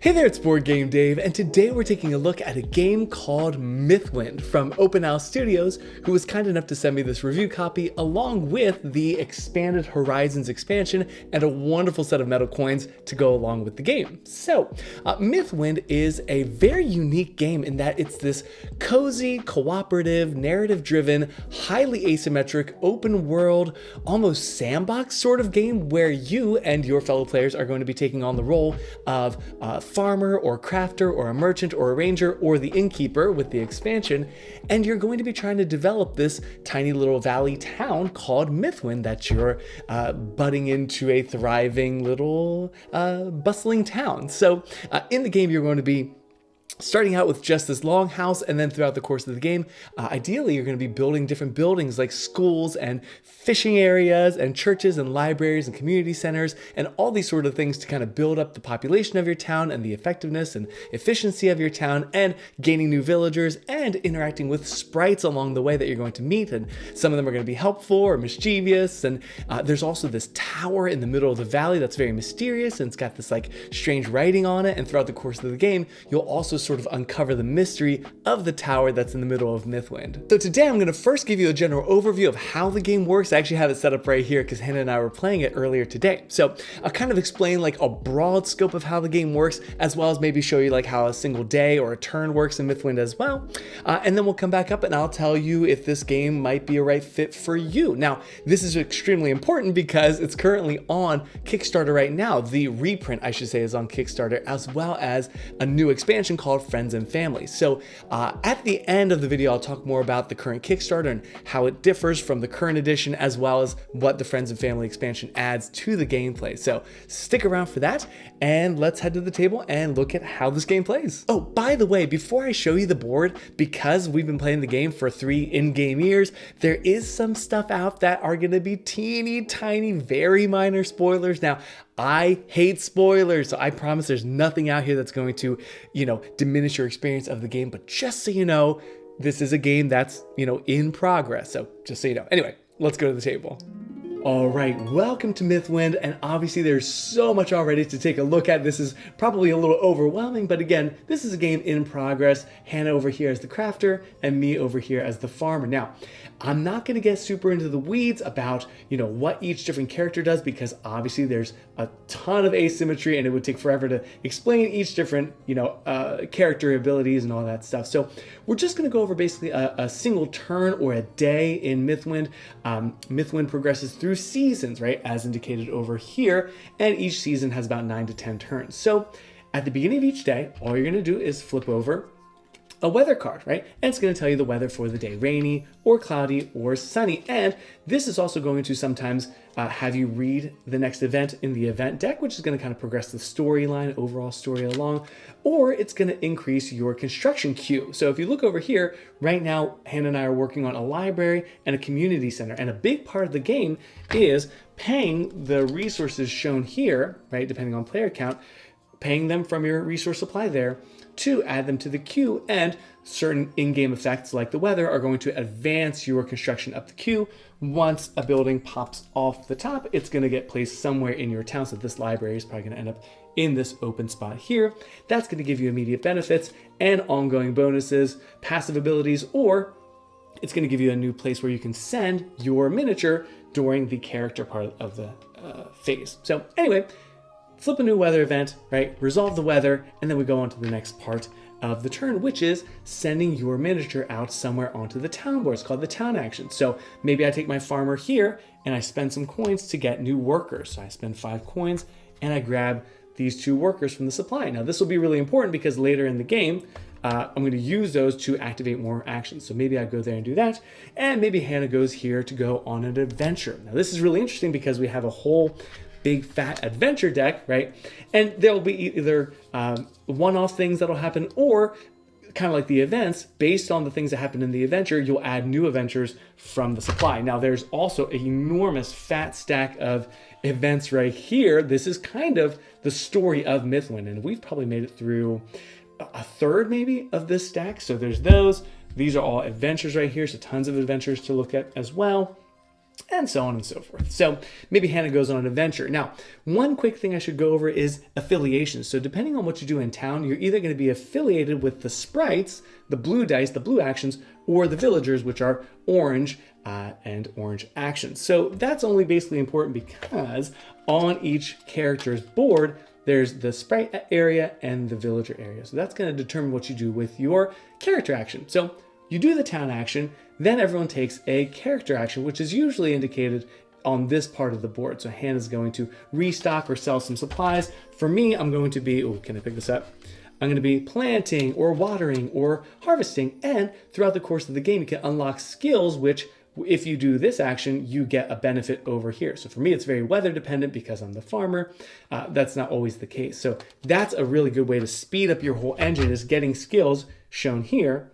Hey there, it's BoardGameDave, and today we're taking a look at a game called Mythwind from Open Owl Studios, who was kind enough to send me this review copy along with the Expanded Horizons expansion and a wonderful set of metal coins to go along with the game. So, Mythwind is a very unique game in that it's this cozy, cooperative, narrative-driven, highly asymmetric, open world, almost sandbox sort of game where you and your fellow players are going to be taking on the role of farmer or crafter or a merchant or a ranger or the innkeeper with the expansion, and you're going to be trying to develop this tiny little valley town called Mythwind that you're budding into a thriving little bustling town. So in the game you're going to be starting out with just this long house, and then throughout the course of the game, ideally you're going to be building different buildings like schools and fishing areas and churches and libraries and community centers and all these sort of things to kind of build up the population of your town and the effectiveness and efficiency of your town, and gaining new villagers and interacting with sprites along the way that you're going to meet. And some of them are going to be helpful or mischievous, and there's also this tower in the middle of the valley that's very mysterious and it's got this like strange writing on it. And throughout the course of the game you'll also sort of uncover the mystery of the tower that's in the middle of Mythwind. So today I'm going to first give you a general overview of how the game works. I actually have it set up right here because Hannah and I were playing it earlier today. So I'll kind of explain like a broad scope of how the game works, as well as maybe show you like how a single day or a turn works in Mythwind as well. And then we'll come back up and I'll tell you if this game might be a right fit for you. Now, this is extremely important because it's currently on Kickstarter right now. The reprint, I should say, is on Kickstarter, as well as a new expansion called Friends and Family. So at the end of the video, I'll talk more about the current Kickstarter and how it differs from the current edition, as well as what the Friends and Family expansion adds to the gameplay. So stick around for that, and let's head to the table and look at how this game plays. Oh, by the way, before I show you the board, because we've been playing the game for 3 in-game years, there is some stuff out that are going to be teeny tiny, very minor spoilers. Now, I hate spoilers, so I promise there's nothing out here that's going to, diminish your experience of the game. But just so you know, this is a game that's, in progress. So just so you know. Anyway, let's go to the table. All right, welcome to Mythwind, and obviously there's so much already to take a look at. This is probably a little overwhelming, but again, this is a game in progress. Hannah over here as the crafter, and me over here as the farmer. Now, I'm not gonna get super into the weeds about, what each different character does, because obviously there's a ton of asymmetry and it would take forever to explain each different, character abilities and all that stuff. So we're just gonna go over basically a single turn or a day in Mythwind. Mythwind progresses through seasons, right, as indicated over here, and each season has about 9 to 10 turns. So at the beginning of each day, all you're going to do is flip over a weather card, right? And it's going to tell you the weather for the day, rainy or cloudy or sunny. And this is also going to sometimes have you read the next event in the event deck, which is going to kind of progress the storyline, overall story along, or it's going to increase your construction queue. So if you look over here, right now, Hannah and I are working on a library and a community center. And a big part of the game is paying the resources shown here, right, depending on player count, paying them from your resource supply there to add them to the queue, and certain in-game effects like the weather are going to advance your construction up the queue. Once a building pops off the top, it's going to get placed somewhere in your town. So this library is probably going to end up in this open spot here. That's going to give you immediate benefits and ongoing bonuses, passive abilities, or it's going to give you a new place where you can send your miniature during the character part of the phase. So anyway, flip a new weather event, right? Resolve the weather, and then we go on to the next part of the turn, which is sending your miniature out somewhere onto the town board. It's called the town action. So maybe I take my farmer here and I spend some coins to get new workers. So I spend 5 coins and I grab these 2 workers from the supply. Now this will be really important because later in the game, I'm going to use those to activate more actions. So maybe I go there and do that. And maybe Hannah goes here to go on an adventure. Now this is really interesting because we have a whole big fat adventure deck, right? And there'll be either one-off things that'll happen, or kind of like the events, based on the things that happen in the adventure, you'll add new adventures from the supply. Now there's also an enormous fat stack of events right here. This is kind of the story of Mythwind, and we've probably made it through a third maybe of this stack. So there's those. These are all adventures right here, so tons of adventures to look at as well. and so on and so forth. So maybe Hannah goes on an adventure. Now, one quick thing I should go over is affiliations. So depending on what you do in town, you're either going to be affiliated with the sprites, the blue dice, the blue actions, or the villagers, which are orange and orange actions. So that's only basically important because on each character's board, there's the sprite area and the villager area. So that's going to determine what you do with your character action. So you do the town action, then everyone takes a character action, which is usually indicated on this part of the board. So Hannah's going to restock or sell some supplies. For me, I'm going to be, oh, can I pick this up? I'm going to be planting or watering or harvesting. And throughout the course of the game, you can unlock skills, which if you do this action, you get a benefit over here. So for me, it's very weather dependent because I'm the farmer. That's not always the case. So that's a really good way to speed up your whole engine, is getting skills shown here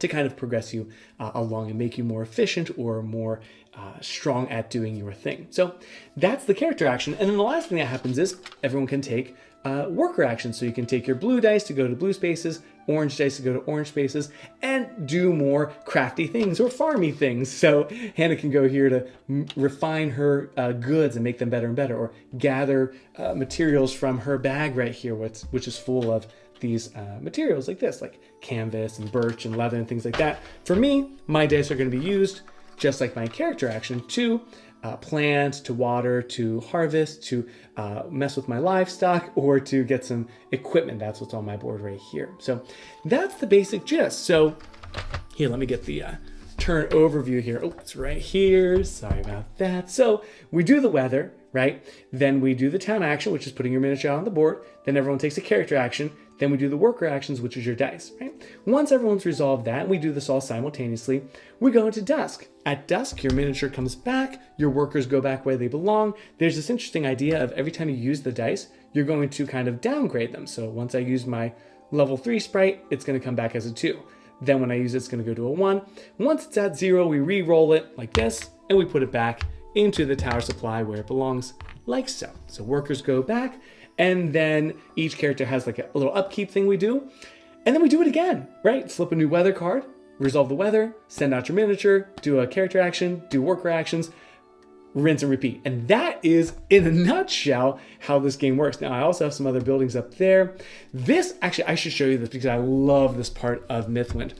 to kind of progress you along and make you more efficient or more strong at doing your thing. So that's the character action. And then the last thing that happens is everyone can take worker actions. So you can take your blue dice to go to blue spaces, orange dice to go to orange spaces, and do more crafty things or farmy things. So Hannah can go here to refine her goods and make them better and better, or gather materials from her bag right here, which is full of these materials like this, like canvas and birch and leather and things like that. For me, my dice are going to be used just like my character action to plant, to water, to harvest, to mess with my livestock, or to get some equipment. That's what's on my board right here. So that's the basic gist. So here, let me get the turn overview here. Oh, it's right here. Sorry about that. So we do the weather, right? Then we do the town action, which is putting your miniature out on the board. Then everyone takes a character action. Then we do the worker actions, which is your dice, right? Once everyone's resolved that, we do this all simultaneously, we go into dusk. At dusk, your miniature comes back, your workers go back where they belong. There's this interesting idea of every time you use the dice, you're going to kind of downgrade them. So once I use my level 3 sprite, it's going to come back as a 2. Then when I use it, it's going to go to a 1. Once it's at 0, we re-roll it like this, and we put it back into the tower supply where it belongs, like so. So workers go back, and then each character has like a little upkeep thing we do. And then we do it again, right? Flip a new weather card, resolve the weather, send out your miniature, do a character action, do worker actions, rinse and repeat. And that is, in a nutshell, how this game works. Now, I also have some other buildings up there. This, actually, I should show you this because I love this part of Mythwind.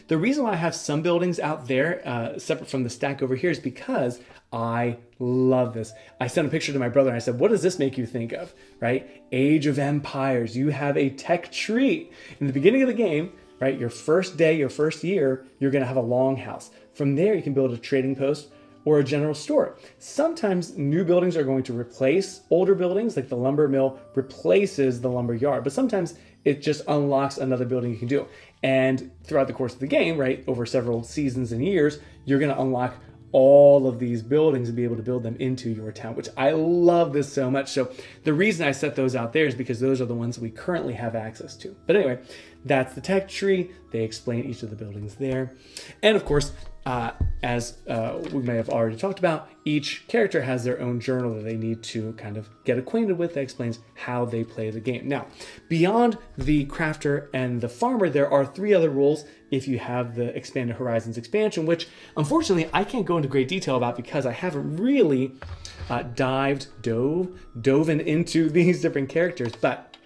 The reason why I have some buildings out there separate from the stack over here is because I love this. I sent a picture to my brother and I said, what does this make you think of, right? Age of Empires. You have a tech tree. In the beginning of the game, right, your first day, your first year, you're going to have a longhouse. From there, you can build a trading post or a general store. Sometimes new buildings are going to replace older buildings, like the lumber mill replaces the lumber yard, but sometimes it just unlocks another building you can do. And throughout the course of the game, right, over several seasons and years, you're going to unlock all of these buildings and be able to build them into your town, which I love this so much. So the reason I set those out there is because those are the ones we currently have access to. But anyway, that's the tech tree. They explain each of the buildings there. And of course, as we may have already talked about, each character has their own journal that they need to kind of get acquainted with that explains how they play the game. Now, beyond the crafter and the farmer, there are 3 other rules if you have the Expanded Horizons expansion, which unfortunately I can't go into great detail about because I haven't really dove into these different characters, but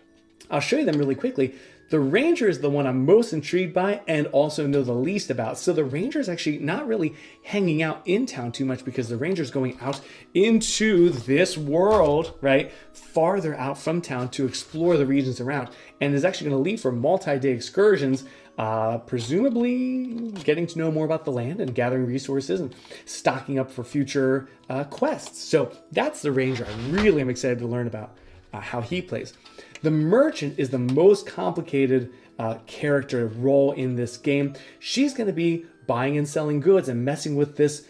I'll show you them really quickly. The Ranger is the one I'm most intrigued by and also know the least about. So the Ranger is actually not really hanging out in town too much because the Ranger is going out into this world, right? Farther out from town to explore the regions around, and is actually going to leave for multi-day excursions, presumably getting to know more about the land and gathering resources and stocking up for future quests. So that's the Ranger. I really am excited to learn about how he plays. The Merchant is the most complicated character role in this game. She's going to be buying and selling goods and messing with this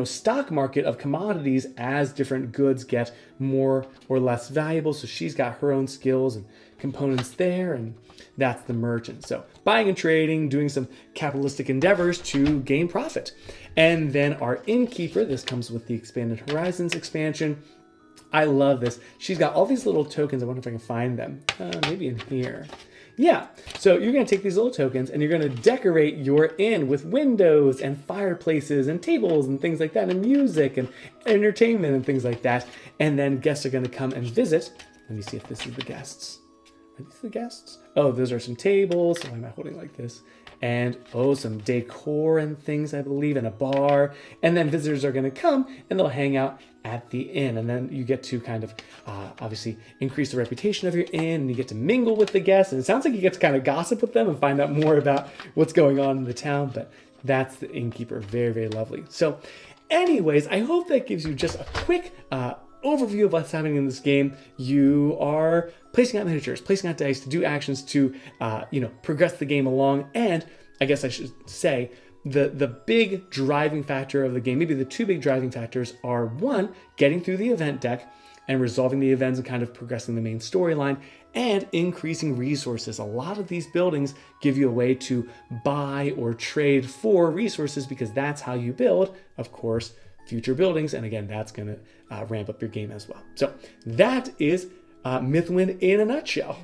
stock market of commodities as different goods get more or less valuable. So she's got her own skills and components there, and that's the Merchant. So buying and trading, doing some capitalistic endeavors to gain profit. And then our Innkeeper, this comes with the Expanded Horizons expansion. I love this. She's got all these little tokens. I wonder if I can find them. Maybe in here. Yeah, so you're gonna take these little tokens and you're gonna decorate your inn with windows and fireplaces and tables and things like that, and music and entertainment and things like that. And then guests are gonna come and visit. Let me see if this is the guests. Are these the guests? Oh, those are some tables. Why am I holding like this? And some decor and things, I believe, and a bar. And then visitors are going to come and they'll hang out at the inn. And then you get to kind of obviously increase the reputation of your inn, and you get to mingle with the guests. And it sounds like you get to kind of gossip with them and find out more about what's going on in the town. But that's the innkeeper. Very, very lovely. So anyways, I hope that gives you just a quick overview of what's happening in this game. You are placing out miniatures, placing out dice to do actions to, progress the game along. And I guess I should say the big driving factor of the game, maybe the two big driving factors are, one, getting through the event deck and resolving the events and kind of progressing the main storyline, and increasing resources. A lot of these buildings give you a way to buy or trade for resources, because that's how you build, of course, future buildings. And again, that's going to ramp up your game as well. So that is Mythwind in a nutshell.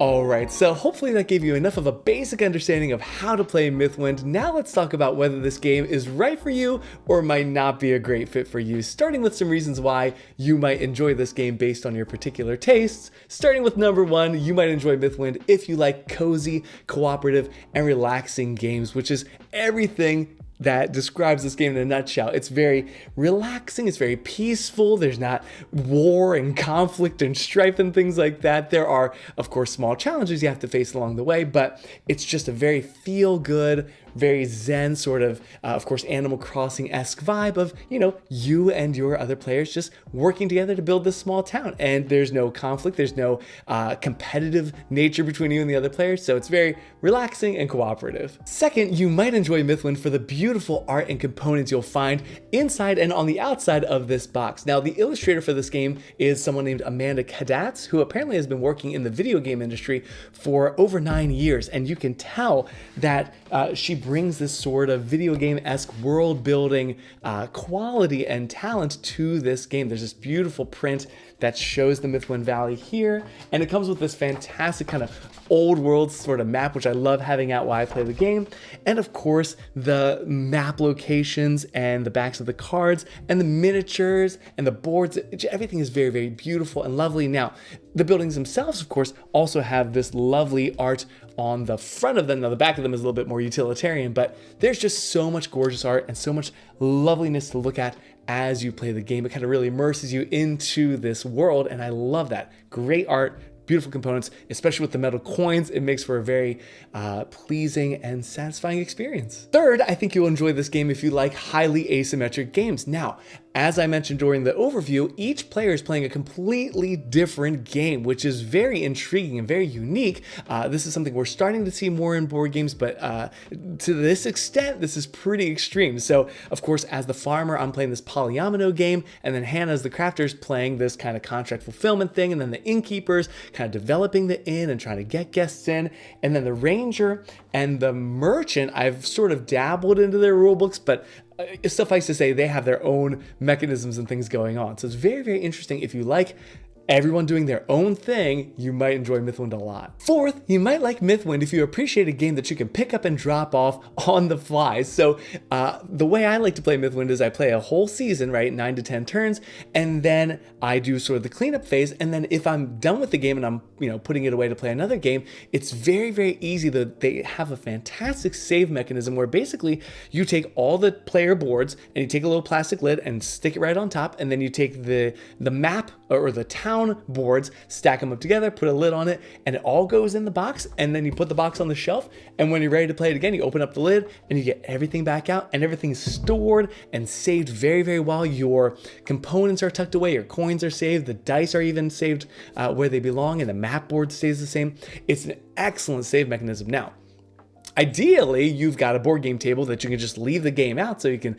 All right, so hopefully that gave you enough of a basic understanding of how to play Mythwind. Now let's talk about whether this game is right for you or might not be a great fit for you, starting with some reasons why you might enjoy this game based on your particular tastes. Starting with number one, you might enjoy Mythwind if you like cozy, cooperative, and relaxing games, which is everything that describes this game in a nutshell. It's very relaxing, it's very peaceful, there's not war and conflict and strife and things like that. There are, of course, small challenges you have to face along the way, but it's just a very feel-good, very zen sort of course, Animal Crossing-esque vibe of, you and your other players just working together to build this small town. And there's no conflict, there's no competitive nature between you and the other players, so it's very relaxing and cooperative. Second, you might enjoy Mythwind for the beautiful art and components you'll find inside and on the outside of this box. Now, the illustrator for this game is someone named Amanda Kadatz, who apparently has been working in the video game industry for over 9 years, and you can tell that she brings this sort of video game-esque world building quality and talent to this game. There's this beautiful print that shows the Mythwind Valley here, and it comes with this fantastic kind of old world sort of map, which I love having out while I play the game. And of course, the map locations and the backs of the cards and the miniatures and the boards, everything is very, very beautiful and lovely. Now, the buildings themselves, of course, also have this lovely art on the front of them. Now, the back of them is a little bit more utilitarian, but there's just so much gorgeous art and so much loveliness to look at as you play the game. It kind of really immerses you into this world, and I love that. Great art, beautiful components, especially with the metal coins. It makes for a very pleasing and satisfying experience. Third, I think you'll enjoy this game if you like highly asymmetric games. Now, as I mentioned during the overview, each player is playing a completely different game, which is very intriguing and very unique. This is something we're starting to see more in board games, but to this extent, this is pretty extreme. So, of course, as the farmer, I'm playing this polyomino game, and then Hannah's the crafter's playing this kind of contract fulfillment thing, and then the innkeeper's kind of developing the inn and trying to get guests in, and then the ranger and the merchant, I've sort of dabbled into their rule books, but suffice to say, they have their own mechanisms and things going on. So it's very, very interesting. If you like everyone doing their own thing, you might enjoy Mythwind a lot. Fourth, you might like Mythwind if you appreciate a game that you can pick up and drop off on the fly. So the way I like to play Mythwind is I play a whole season, right, 9 to 10 turns, and then I do sort of the cleanup phase. And then if I'm done with the game and I'm putting it away to play another game, it's very, very easy. They have a fantastic save mechanism where basically you take all the player boards and you take a little plastic lid and stick it right on top, and then you take the map or the town boards, stack them up together, put a lid on it, and it all goes in the box, and then you put the box on the shelf, and when you're ready to play it again, you open up the lid and you get everything back out, and everything's stored and saved very, very well. Your components are tucked away, your coins are saved, the dice are even saved where they belong, and the map board stays the same. It's an excellent save mechanism. Now, ideally, you've got a board game table that you can just leave the game out so you can,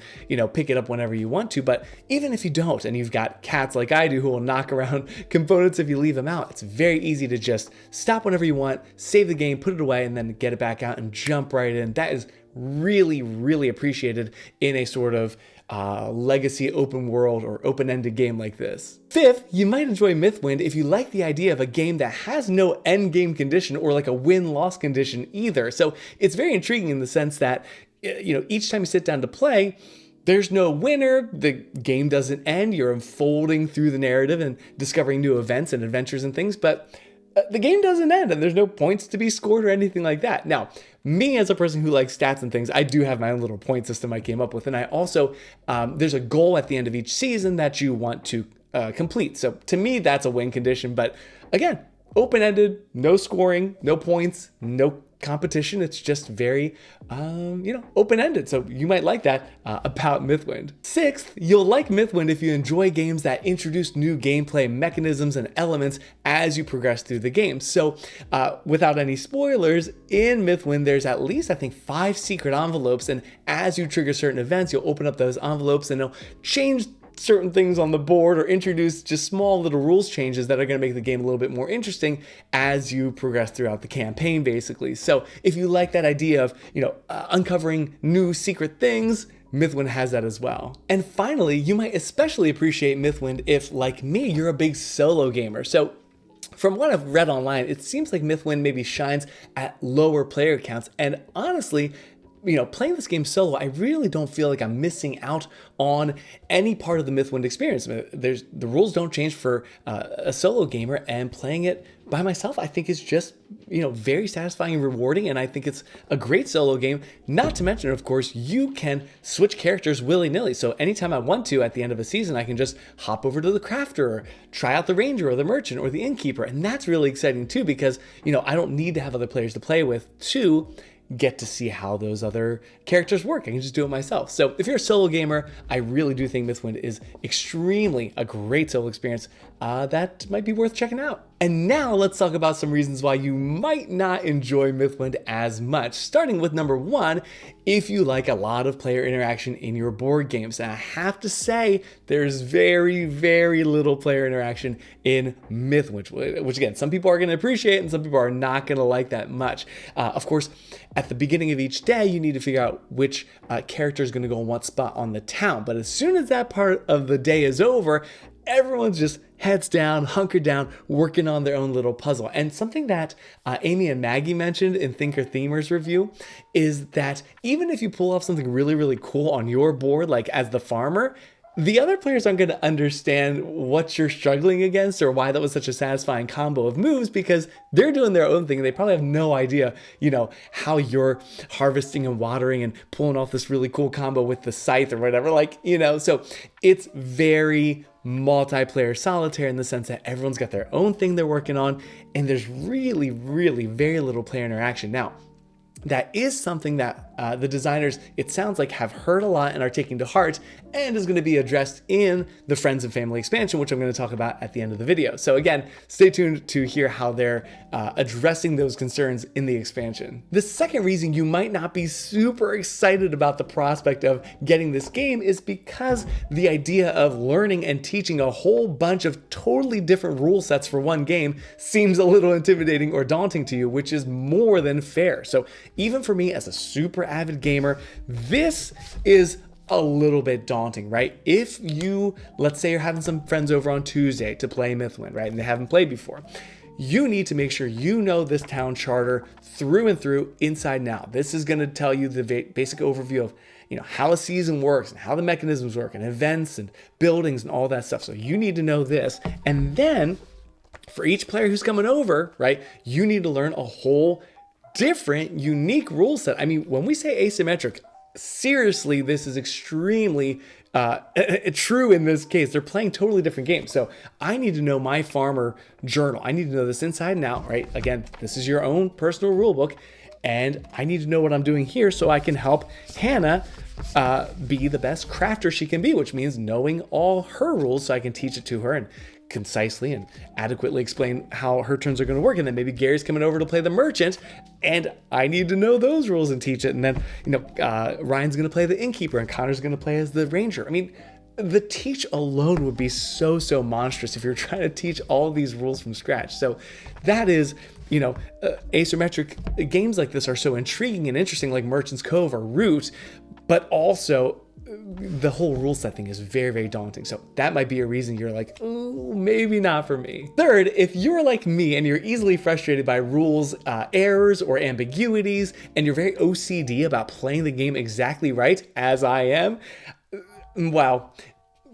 pick it up whenever you want to. But even if you don't, and you've got cats like I do who will knock around components if you leave them out, it's very easy to just stop whenever you want, save the game, put it away, and then get it back out and jump right in. That is really, really appreciated in a sort of legacy open world or open-ended game like this. Fifth, you might enjoy Mythwind if you like the idea of a game that has no end game condition or like a win-loss condition either. So it's very intriguing in the sense that, each time you sit down to play, there's no winner, the game doesn't end, you're unfolding through the narrative and discovering new events and adventures and things, but the game doesn't end and there's no points to be scored or anything like that. Now, me as a person who likes stats and things, I do have my own little point system I came up with, and I also, there's a goal at the end of each season that you want to complete. So to me, that's a win condition, but again, open-ended, no scoring, no points, no competition. It's just very, open-ended. So you might like that about Mythwind. Sixth, you'll like Mythwind if you enjoy games that introduce new gameplay mechanisms and elements as you progress through the game. So without any spoilers, in Mythwind, there's at least, I think, 5 secret envelopes. And as you trigger certain events, you'll open up those envelopes and they'll change certain things on the board or introduce just small little rules changes that are going to make the game a little bit more interesting as you progress throughout the campaign, basically. So if you like that idea of, uncovering new secret things, Mythwind has that as well. And finally, you might especially appreciate Mythwind if, like me, you're a big solo gamer. So from what I've read online, it seems like Mythwind maybe shines at lower player counts. And honestly, playing this game solo, I really don't feel like I'm missing out on any part of the Mythwind experience. The rules don't change for a solo gamer, and playing it by myself, I think is just, very satisfying and rewarding. And I think it's a great solo game. Not to mention, of course, you can switch characters willy-nilly. So anytime I want to, at the end of a season, I can just hop over to the crafter or try out the ranger or the merchant or the innkeeper. And that's really exciting too, because, I don't need to have other players to play with to get to see how those other characters work. I can just do it myself. So if you're a solo gamer, I really do think Mythwind is extremely a great solo experience that might be worth checking out. And now let's talk about some reasons why you might not enjoy Mythwind as much. Starting with number 1, if you like a lot of player interaction in your board games. And I have to say, there's very, very little player interaction in Mythwind, which again, some people are going to appreciate and some people are not going to like that much. Of course, at the beginning of each day, you need to figure out which character is going to go in what spot on the town. But as soon as that part of the day is over, everyone's just heads down, hunkered down, working on their own little puzzle. And something that Amy and Maggie mentioned in Thinker Themers review is that even if you pull off something really, really cool on your board, like as the farmer, the other players aren't going to understand what you're struggling against or why that was such a satisfying combo of moves, because they're doing their own thing and they probably have no idea, how you're harvesting and watering and pulling off this really cool combo with the scythe or whatever, so it's very multiplayer solitaire in the sense that everyone's got their own thing they're working on and there's really, really very little player interaction. Now, that is something that the designers, it sounds like, have heard a lot and are taking to heart, and is going to be addressed in the Friends and Family expansion, which I'm going to talk about at the end of the video. So again, stay tuned to hear how they're addressing those concerns in the expansion. The second reason you might not be super excited about the prospect of getting this game is because the idea of learning and teaching a whole bunch of totally different rule sets for one game seems a little intimidating or daunting to you, which is more than fair. So even for me as a super avid gamer, this is a little bit daunting, right? If you, let's say you're having some friends over on Tuesday to play Mythwind, right? And they haven't played before. You need to make sure you know this town charter through and through, inside and out. This is going to tell you the basic overview of, how a season works and how the mechanisms work and events and buildings and all that stuff. So you need to know this. And then for each player who's coming over, right, you need to learn a whole different, unique rule set. I mean, when we say asymmetric, seriously, this is extremely true in this case. They're playing totally different games. So I need to know my farmer journal. I need to know this inside and out, right? Again, this is your own personal rule book, and I need to know what I'm doing here so I can help Hannah be the best crafter she can be, which means knowing all her rules so I can teach it to her and concisely and adequately explain how her turns are going to work. And then maybe Gary's coming over to play the merchant and I need to know those rules and teach it. And then, Ryan's going to play the innkeeper and Connor's going to play as the ranger. I mean, the teach alone would be so monstrous if you're trying to teach all these rules from scratch. So that is, asymmetric games like this are so intriguing and interesting, like Merchant's Cove or Root, but also the whole rule set thing is very, very daunting. So that might be a reason you're like, ooh, maybe not for me. Third, if you're like me and you're easily frustrated by rules, errors, or ambiguities, and you're very OCD about playing the game exactly right, as I am, wow.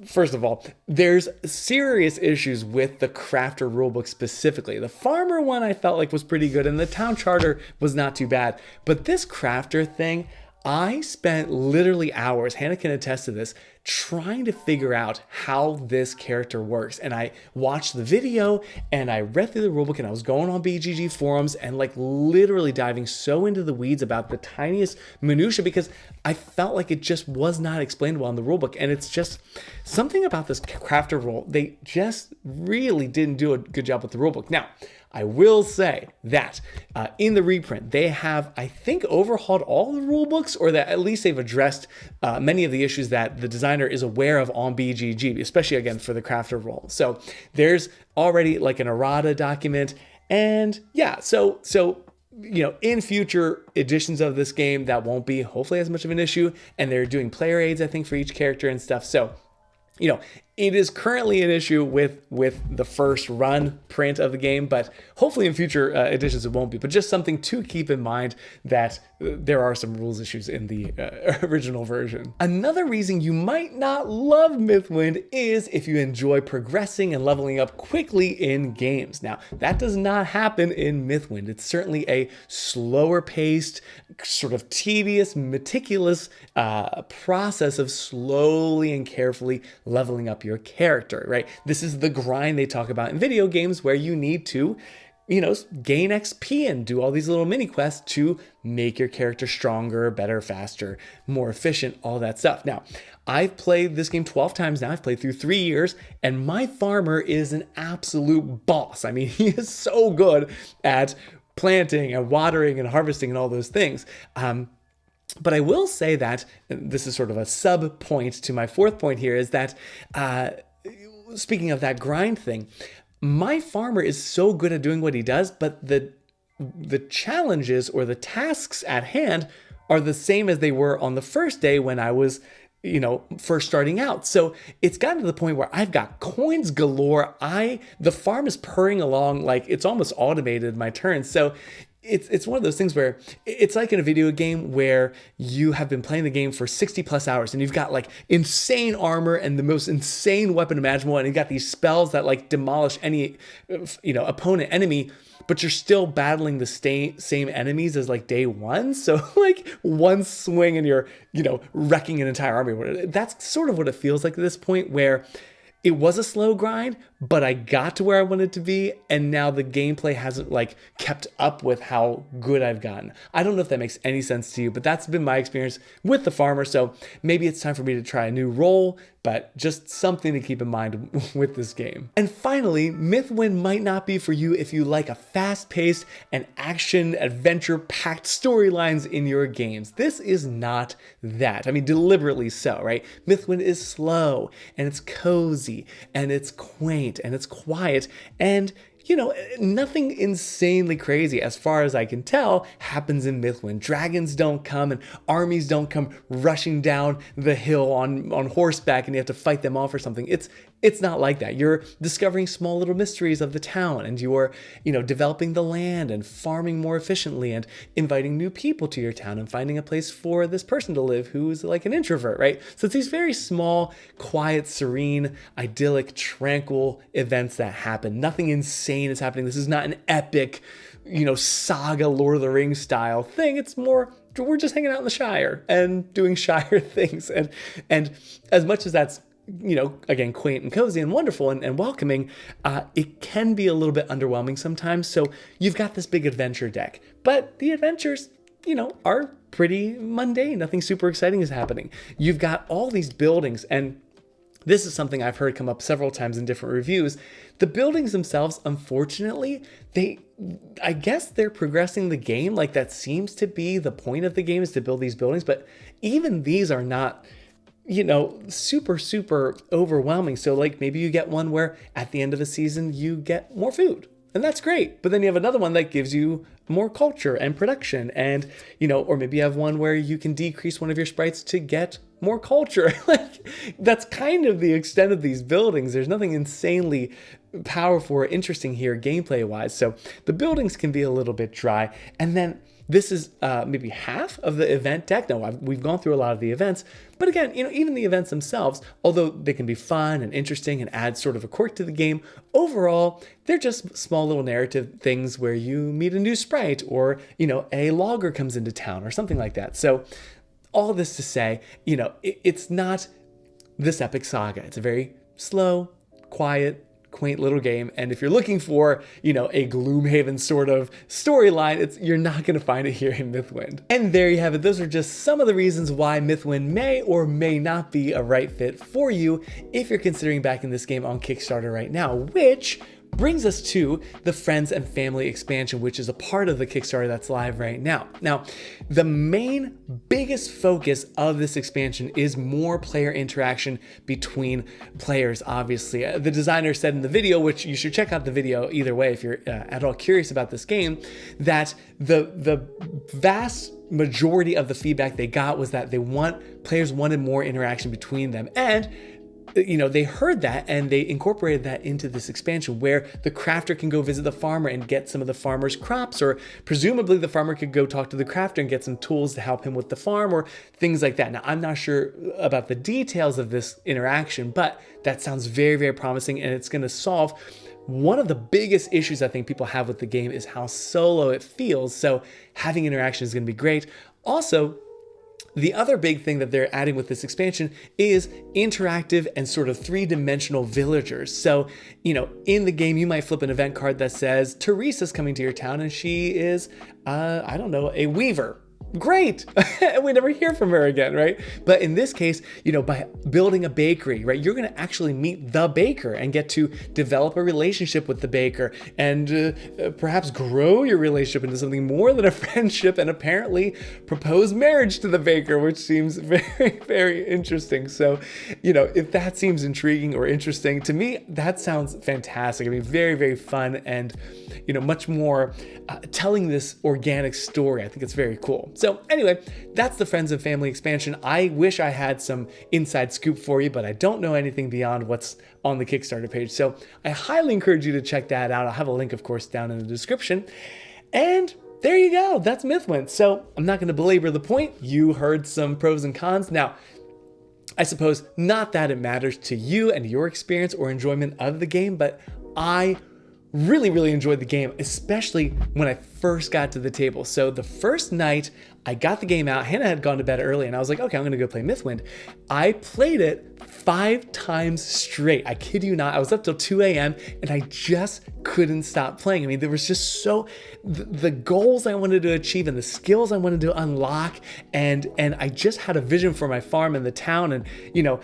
First of all, there's serious issues with the crafter rulebook specifically. The farmer one I felt like was pretty good, and the town charter was not too bad. But this crafter thing, I spent literally hours, Hannah can attest to this, trying to figure out how this character works. And I watched the video and I read through the rulebook, and I was going on BGG forums and like literally diving so into the weeds about the tiniest minutia, because I felt like it just was not explained well in the rulebook. And it's just something about this crafter rule. They just really didn't do a good job with the rulebook. Now, I will say that in the reprint, they have, I think, overhauled all the rule books, or that at least they've addressed many of the issues that the designer is aware of on BGG, especially again for the crafter role. So there's already like an errata document, and yeah, so you know, in future editions of this game, that won't be hopefully as much of an issue. And they're doing player aids, I think, for each character and stuff. So, you know, it is currently an issue with the first run print of the game, but hopefully in future editions it won't be. But just something to keep in mind, that there are some rules issues in the original version. Another reason you might not love Mythwind is if you enjoy progressing and leveling up quickly in games. Now, that does not happen in Mythwind. It's certainly a slower paced, sort of tedious, meticulous process of slowly and carefully leveling up your character, right? This is the grind they talk about in video games, where you need to, you know, gain XP and do all these little mini quests to make your character stronger, better, faster, more efficient, all that stuff. Now, I've played this game 12 times now. I've played through 3 years, and my farmer is an absolute boss. I mean, he is so good at planting and watering and harvesting and all those things. But I will say that, this is sort of a sub point to my fourth point here, is that speaking of that grind thing, my farmer is so good at doing what he does, but the challenges or the tasks at hand are the same as they were on the first day when I was, you know, first starting out. So it's gotten to the point where I've got coins galore. The farm is purring along like it's almost automated my turns. So it's one of those things where it's like in a video game where you have been playing the game for 60 plus hours, and you've got like insane armor and the most insane weapon imaginable, and you've got these spells that like demolish any, you know, opponent enemy, but you're still battling the same enemies as like day one. So like one swing and you're, you know, wrecking an entire army. That's sort of what it feels like at this point, where it was a slow grind, but I got to where I wanted to be, and now the gameplay hasn't like kept up with how good I've gotten. I don't know if that makes any sense to you, but that's been my experience with the farmer. So maybe it's time for me to try a new role, but just something to keep in mind with this game. And finally, Mythwind might not be for you if you like a fast-paced and action adventure-packed storylines in your games. This is not that. I mean, deliberately so, right? Mythwind is slow, and it's cozy, and it's quaint, and it's quiet, and you know, nothing insanely crazy, as far as I can tell, happens in Mythwind. Dragons don't come and armies don't come rushing down the hill on horseback and you have to fight them off or something. It's not like that. You're discovering small little mysteries of the town, and you're, you know, developing the land and farming more efficiently and inviting new people to your town and finding a place for this person to live who's like an introvert, right? So it's these very small, quiet, serene, idyllic, tranquil events that happen. Nothing insane is happening. This is not an epic, you know, saga Lord of the Rings style thing. It's more, we're just hanging out in the Shire and doing Shire things. And as much as that's, you know, again, quaint and cozy and wonderful and welcoming, it can be a little bit underwhelming sometimes. So you've got this big adventure deck, but the adventures, you know, are pretty mundane. Nothing super exciting is happening. You've got all these buildings, and this is something I've heard come up several times in different reviews. The buildings themselves, unfortunately, I guess they're progressing the game. Like, that seems to be the point of the game, is to build these buildings, but even these are not, you know, super overwhelming. So like maybe you get one where at the end of a season you get more food, and that's great. But then you have another one that gives you more culture and production, and, you know, or maybe you have one where you can decrease one of your sprites to get more culture. Like, that's kind of the extent of these buildings. There's nothing insanely powerful or interesting here gameplay wise. So the buildings can be a little bit dry. And then this is maybe half of the event deck. No, we've gone through a lot of the events, but again, even the events themselves, although they can be fun and interesting and add sort of a quirk to the game, overall, they're just small little narrative things where you meet a new sprite or, a logger comes into town or something like that. So all this to say, it's not this epic saga. It's a very slow, quiet, quaint little game. And if you're looking for, a Gloomhaven sort of storyline, you're not going to find it here in Mythwind. And there you have it. Those are just some of the reasons why Mythwind may or may not be a right fit for you if you're considering backing this game on Kickstarter right now, which brings us to the Friends and Family expansion, which is a part of the Kickstarter that's live right now. Now, the main biggest focus of this expansion is more player interaction between players, obviously. The designer said in the video, which you should check out the video either way if you're at all curious about this game, that the vast majority of the feedback they got was that players wanted more interaction between them. And they heard that and they incorporated that into this expansion where the crafter can go visit the farmer and get some of the farmer's crops, or presumably the farmer could go talk to the crafter and get some tools to help him with the farm or things like that. Now, I'm not sure about the details of this interaction, but that sounds very, very promising, and it's going to solve one of the biggest issues I think people have with the game is how solo it feels. So having interaction is going to be great. Also, the other big thing that they're adding with this expansion is interactive and sort of three-dimensional villagers. So, in the game, you might flip an event card that says, Teresa's coming to your town and she is, a weaver. Great. We never hear from her again, right? But in this case, by building a bakery, right, you're going to actually meet the baker and get to develop a relationship with the baker and perhaps grow your relationship into something more than a friendship and apparently propose marriage to the baker, which seems very, very interesting. So, if that seems intriguing or interesting to me, that sounds fantastic. I mean, very, very fun and, much more telling this organic story. I think it's very cool. So anyway, that's the Friends and Family expansion. I wish I had some inside scoop for you, but I don't know anything beyond what's on the Kickstarter page. So I highly encourage you to check that out. I'll have a link, of course, down in the description. And there you go. That's Mythwind. So I'm not going to belabor the point. You heard some pros and cons. Now, I suppose not that it matters to you and your experience or enjoyment of the game, but I really, really enjoyed the game, especially when I first got to the table. So the first night I got the game out, Hannah had gone to bed early and I was like, okay, I'm gonna go play Mythwind. I played it 5 times straight. I kid you not. I was up till 2 a.m. and I just couldn't stop playing. I mean, there was just the goals I wanted to achieve and the skills I wanted to unlock. And I just had a vision for my farm and the town and,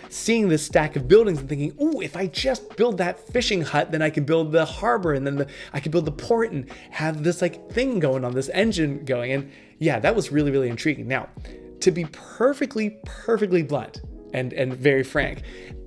seeing this stack of buildings and thinking, oh, if I just build that fishing hut, then I can build the harbor and then I can build the port and have this thing going on, this engine going. And yeah, that was really, really intriguing. Now, to be perfectly blunt and very frank,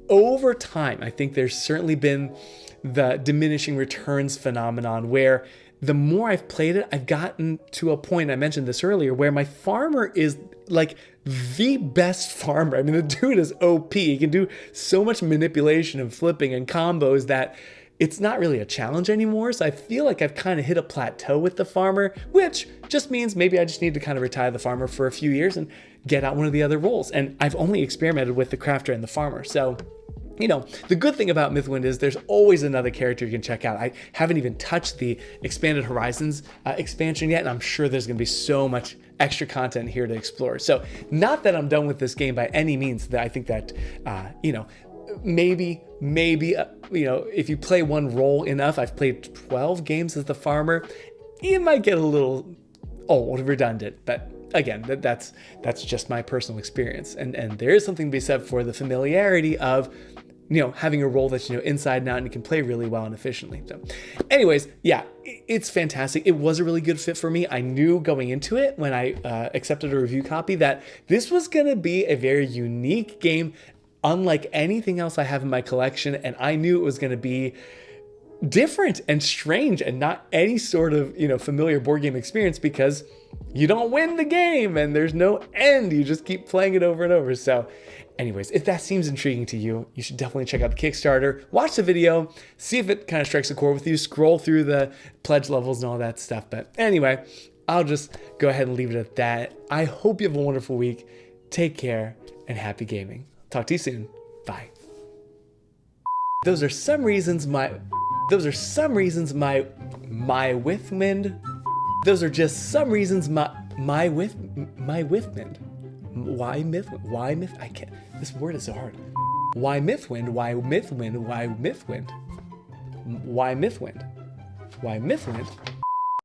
over time, I think there's certainly been the diminishing returns phenomenon where the more I've played it, I've gotten to a point, I mentioned this earlier, where my farmer is like the best farmer. I mean, the dude is OP. He can do so much manipulation and flipping and combos that it's not really a challenge anymore. So I feel like I've kind of hit a plateau with the farmer, which just means maybe I just need to kind of retire the farmer for a few years and get out one of the other roles. And I've only experimented with the crafter and the farmer. So, the good thing about Mythwind is there's always another character you can check out. I haven't even touched the Expanded Horizons expansion yet, and I'm sure there's going to be so much extra content here to explore. So not that I'm done with this game by any means. That I think that, maybe, if you play one role enough, I've played 12 games as the farmer, it might get a little old, redundant, but again, that's just my personal experience. And there is something to be said for the familiarity of, having a role that's, inside and out and you can play really well and efficiently. So anyways, yeah, it's fantastic. It was a really good fit for me. I knew going into it when I accepted a review copy that this was going to be a very unique game, unlike anything else I have in my collection. And I knew it was going to be different and strange and not any sort of, familiar board game experience, because you don't win the game and there's no end. You just keep playing it over and over. So anyways, if that seems intriguing to you, you should definitely check out the Kickstarter, watch the video, see if it kind of strikes a chord with you, scroll through the pledge levels and all that stuff. But anyway, I'll just go ahead and leave it at that. I hope you have a wonderful week. Take care and happy gaming. Talk to you soon. Bye. Those are some reasons my Mythwind. Those are just some reasons my Mythwind. Why myth? I can't. This word is so hard. Why Mythwind? Why Mythwind? Why Mythwind? Why Mythwind? Why Mythwind?